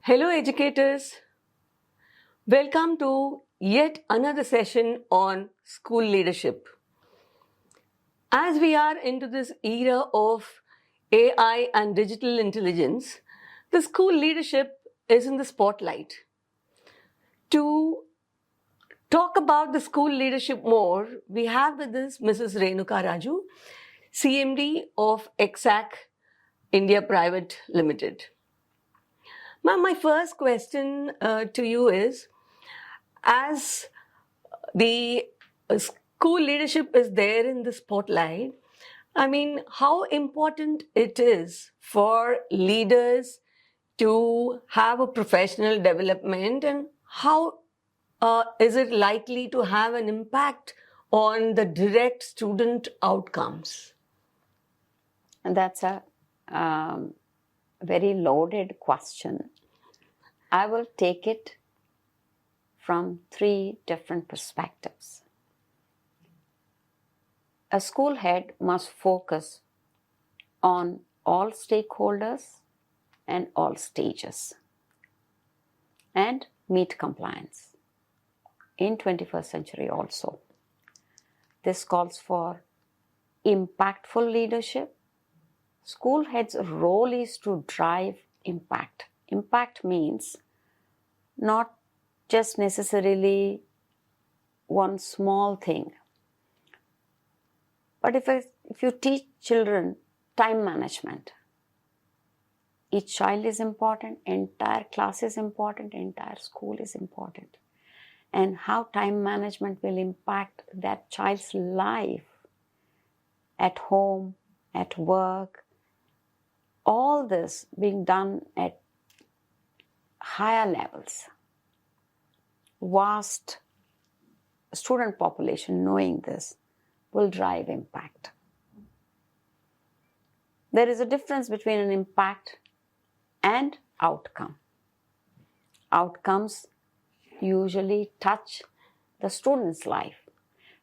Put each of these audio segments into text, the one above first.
Hello, educators. Welcome to yet another session on school leadership. As we are into this era of AI and digital intelligence, the school leadership is in the spotlight. To talk about the school leadership more, we have with us Mrs.Renuka Raju, CMD of EKSAQ India Private Limited. Ma'am, my first question to you is, as the school leadership is there in the spotlight, I mean, how important it is for leaders to have a professional development, and how is it likely to have an impact on the direct student outcomes? And that's a very loaded question. I will take it from three different perspectives. A school head must focus on all stakeholders and all stages and meet compliance in 21st century also. This calls for impactful leadership. School head's role is to drive impact. Impact means not just necessarily one small thing. But if you teach children time management, each child is important, entire class is important, entire school is important. And how time management will impact that child's life at home, at work, all this being done at higher levels. Vast student population knowing this will drive impact. There is a difference between an impact and outcome. Outcomes usually touch the student's life,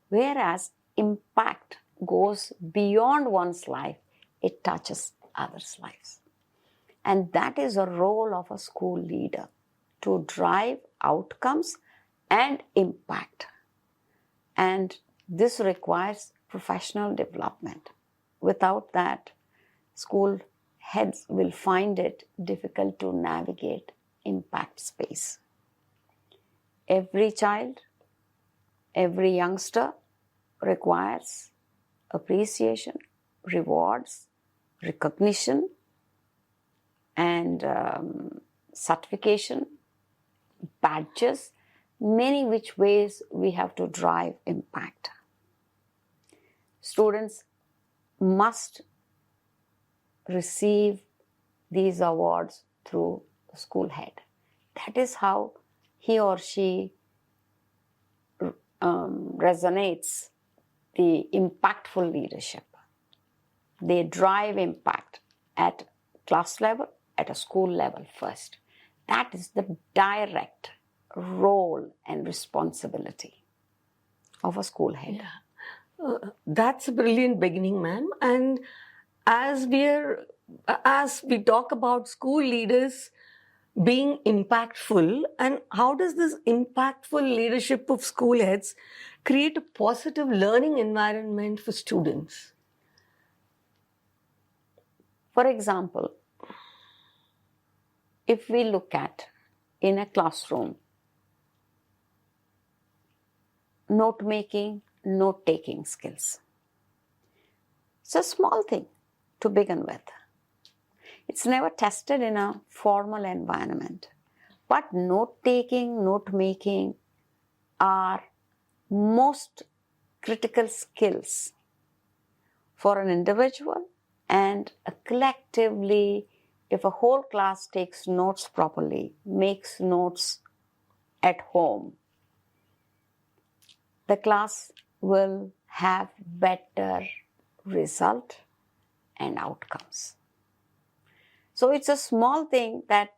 whereas impact goes beyond one's life, it touches others' lives. And that is a role of a school leader, to drive outcomes and impact. And this requires professional development. Without that, school heads will find it difficult to navigate impact space. Every child, every youngster requires appreciation, rewards, recognition, and certification, badges, many which ways we have to drive impact. Students must receive these awards through the school head. That is how he or she resonates the impactful leadership. They drive impact at class level, at a school level first. That is the direct role and responsibility of a school head. Yeah. That's a brilliant beginning, ma'am. And as we talk about school leaders being impactful, and how does this impactful leadership of school heads create a positive learning environment for students? For example, if we look at in a classroom, note-making, note-taking skills. It's a small thing to begin with. It's never tested in a formal environment. But note-taking, note-making are most critical skills for an individual and collectively. If a whole class takes notes properly, makes notes at home, the class will have better result and outcomes. So it's a small thing that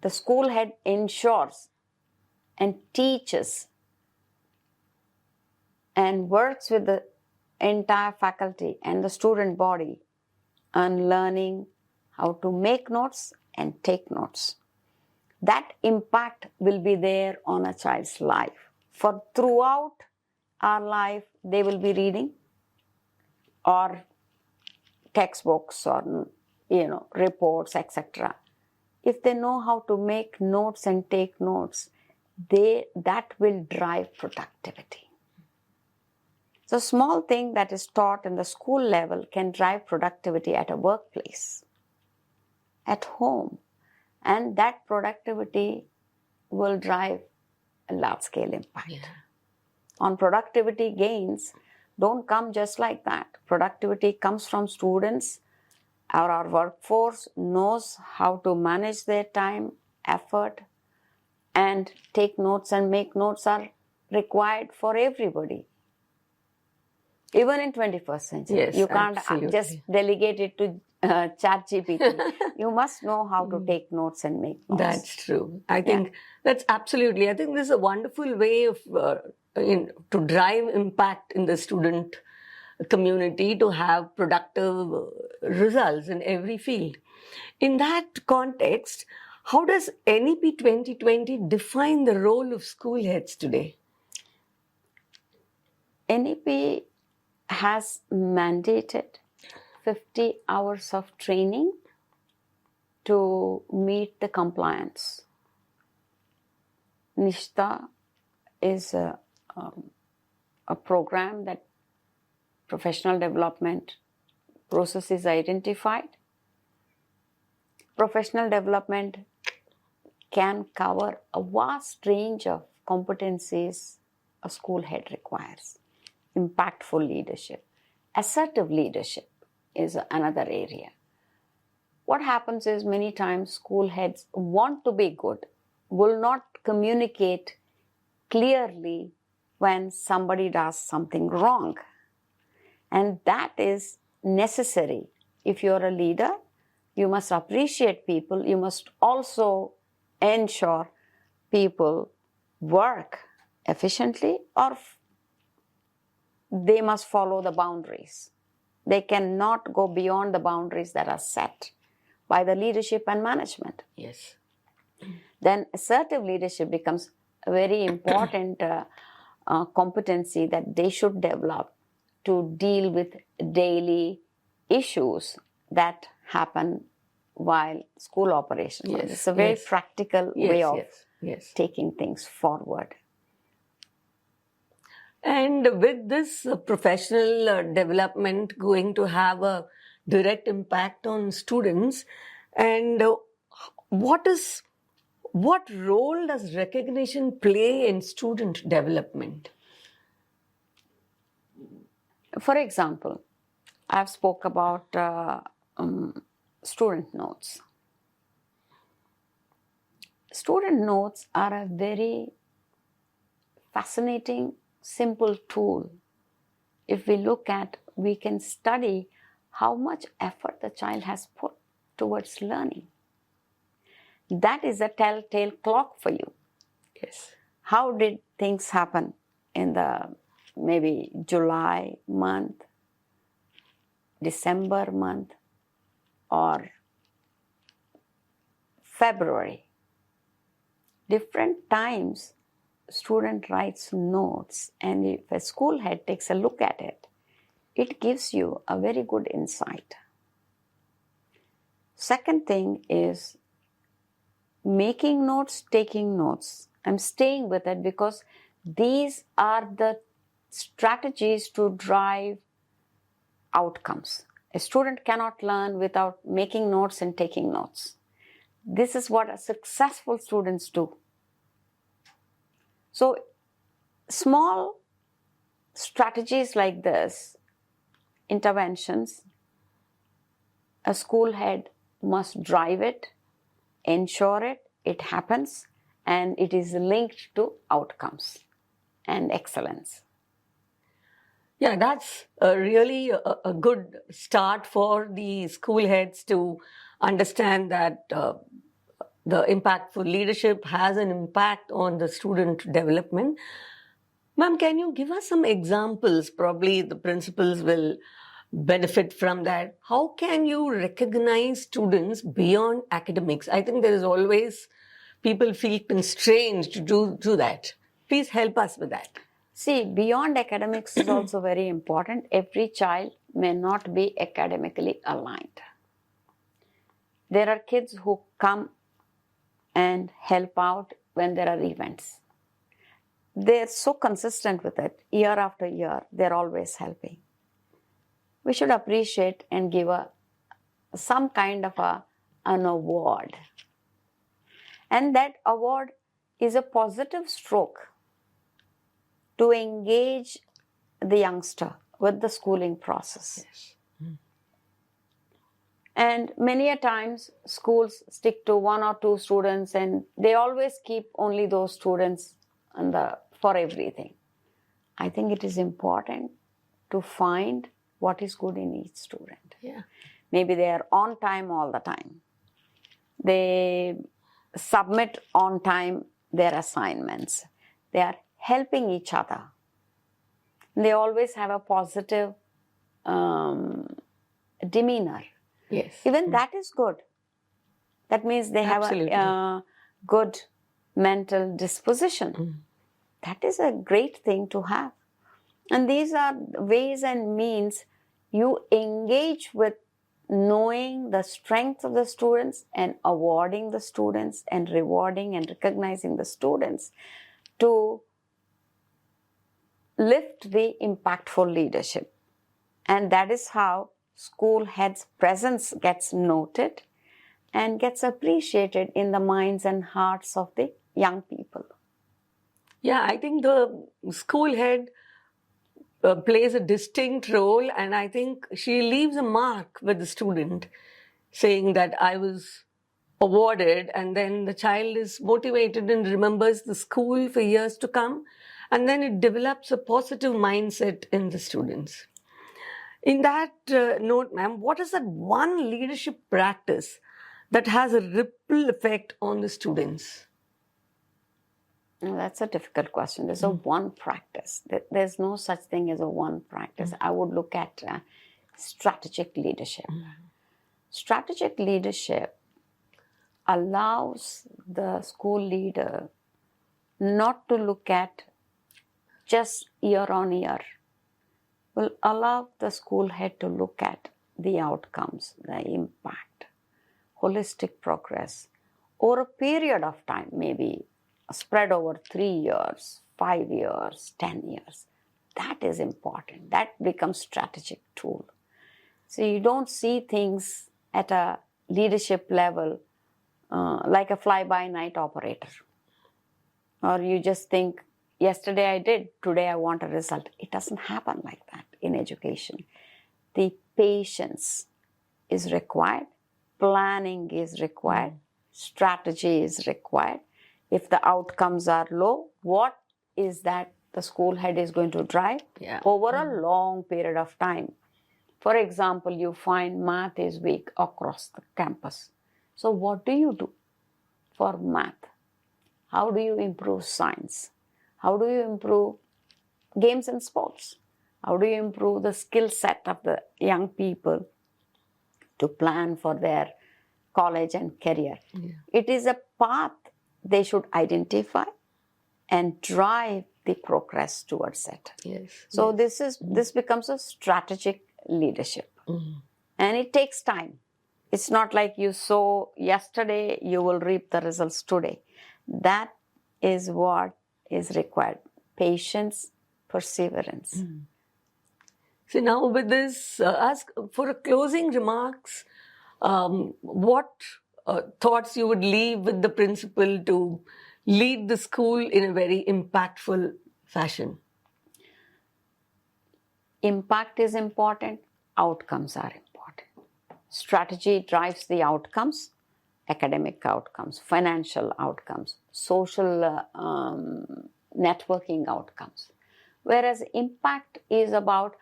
the school head ensures and teaches and works with the entire faculty and the student body and learning how to make notes and take notes. That impact will be there on a child's life. For throughout our life, they will be reading or textbooks or reports, etc. If they know how to make notes and take notes, that will drive productivity. So small thing that is taught in the school level can drive productivity at a workplace, at home, and that productivity will drive a large-scale impact. Yeah. On productivity gains don't come just like that. Productivity comes from students, or our workforce knows how to manage their time, effort, and take notes and make notes are required for everybody. Even in 21st century, Yes, you can't absolutely. just delegate it to ChatGPT. You must know how to take notes and make notes. That's true. I think that's absolutely. I think this is a wonderful way of to drive impact in the student community, to have productive results in every field. In that context, how does NEP 2020 define the role of school heads today? NEP has mandated 50 hours of training to meet the compliance. NISHTA is a program that professional development process is identified. Professional development can cover a vast range of competencies a school head requires. Impactful leadership. Assertive leadership is another area. What happens is many times school heads want to be good, will not communicate clearly when somebody does something wrong. And that is necessary. If you're a leader, you must appreciate people. You must also ensure people work efficiently, or they must follow the boundaries. They cannot go beyond the boundaries that are set by the leadership and management. Yes. Then assertive leadership becomes a very important competency that they should develop to deal with daily issues that happen while school operations. Yes, It's a very yes. practical Yes, way of yes. taking things forward. And with this professional development going to have a direct impact on students, and what role does recognition play in student development? For example, I've spoke about student notes. Student notes are a very fascinating, simple tool. If we look at, we can study how much effort the child has put towards learning. That is a telltale clock for you. Yes. How did things happen in the maybe July month, December month, or February? Different times, student writes notes, and if a school head takes a look at it, it gives you a very good insight. Second thing is making notes, taking notes. I'm staying with it because these are the strategies to drive outcomes. A student cannot learn without making notes and taking notes. This is what successful students do. So, small strategies like this, interventions, a school head must drive it, ensure it happens, and it is linked to outcomes and excellence. Yeah, that's really a good start for the school heads to understand that the impactful leadership has an impact on the student development. Ma'am, can you give us some examples? Probably the principals will benefit from that. How can you recognize students beyond academics? I think there is always people feel constrained to do that. Please help us with that. See, beyond academics is also very important. Every child may not be academically aligned. There are kids who come and help out when there are events. They're so consistent with it. Year after year, they're always helping. We should appreciate and give some kind of an award. And that award is a positive stroke to engage the youngster with the schooling process. Yes. And many a times schools stick to 1 or 2 students and they always keep only those students for everything. I think it is important to find what is good in each student. Yeah. Maybe they are on time all the time. They submit on time their assignments. They are helping each other. They always have a positive demeanor. Yes. Even that is good. That means they have a good mental disposition. That is a great thing to have. And these are ways and means you engage with knowing the strength of the students and awarding the students and rewarding and recognizing the students to lift the impactful leadership. And that is how school head's presence gets noted and gets appreciated in the minds and hearts of the young people. Yeah, I think the school head plays a distinct role, and I think she leaves a mark with the student, saying that I was awarded, and then the child is motivated and remembers the school for years to come, and then it develops a positive mindset in the students. In that note, ma'am, what is that one leadership practice that has a ripple effect on the students? That's a difficult question. There's a one practice. There's no such thing as a one practice. I would look at strategic leadership. Strategic leadership allows the school leader not to look at just year on year. Will allow the school head to look at the outcomes, the impact, holistic progress over a period of time, maybe spread over 3 years, 5 years, 10 years. That is important. That becomes strategic tool. So you don't see things at a leadership level like a fly-by-night operator. Or you just think, yesterday I did, today I want a result. It doesn't happen like that in education. The patience is required, planning is required, strategy is required. If the outcomes are low, what is that the school head is going to drive over a long period of time? For example, you find math is weak across the campus. So what do you do for math? How do you improve science? How do you improve games and sports? How do you improve the skill set of the young people to plan for their college and career? It is a path they should identify and drive the progress towards it. So this becomes a strategic leadership. And it takes time. It's not like you sow yesterday, you will reap the results today. That is what is required. Patience, perseverance. So now with this, ask for a closing remarks, what thoughts you would leave with the principal to lead the school in a very impactful fashion? Impact is important. Outcomes are important. Strategy drives the outcomes, academic outcomes, financial outcomes, social networking outcomes. Whereas impact is about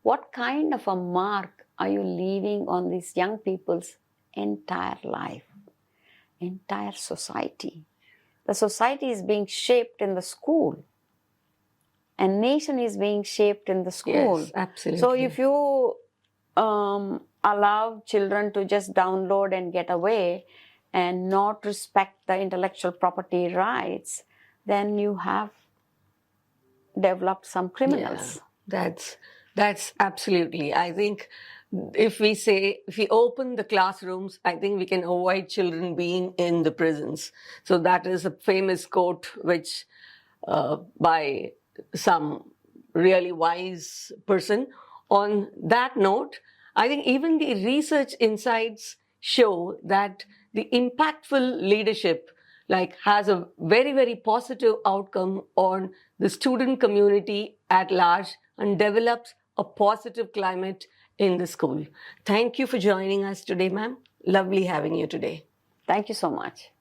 what kind of a mark are you leaving on these young people's entire life, entire society. The society is being shaped in the school. And nation is being shaped in the school. Yes, absolutely. So if you allow children to just download and get away and not respect the intellectual property rights, then you have developed some criminals. Yeah, that's absolutely. I think if we open the classrooms, I think we can avoid children being in the prisons. So that is a famous quote which by some really wise person. On that note, I think even the research insights show that the impactful leadership has a very, very positive outcome on the student community at large and develops a positive climate in the school. Thank you for joining us today, ma'am. Lovely having you today. Thank you so much.